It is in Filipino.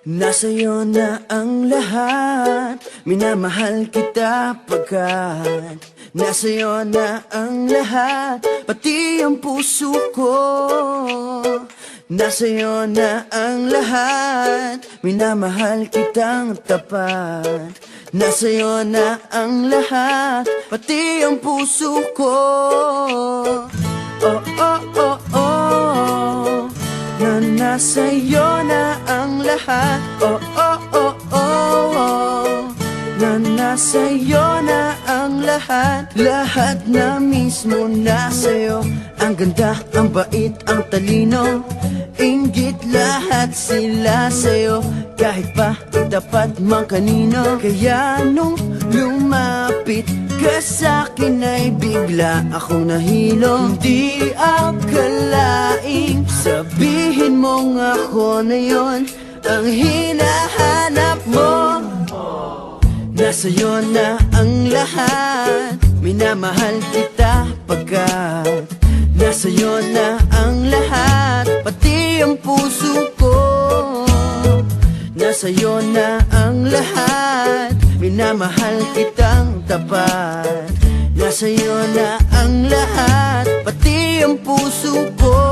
Nasa'yo na ang lahat, minamahal kita pagkat nasa'yo na ang lahat, pati ang puso ko. Nasa'yo na ang lahat, minamahal kitang tapat. Nasa'yo na ang lahat, pati ang puso ko. Oh, oh, oh, oh, na nasa'yo na ang lahat. Oh, oh, oh, oh, oh, na nasa'yo na ang lahat. Lahat na mismo nasa'yo. Ang ganda, ang bait, ang talino, inggit lahat sila sa'yo. Kahit pa itapat mang kanino. Kaya nung lumapit ka sa'kin ay bigla akong nahilo. Hindi akalaing sabihin mong ako na yon ang hinahanap mo. Nasa'yo na ang lahat, minamahal kita pagkat nasa'yo na ang lahat, pati ang puso ko. Nasa'yo na ang lahat, minamahal kitang tapat. Nasa'yo na ang lahat, pati ang puso ko.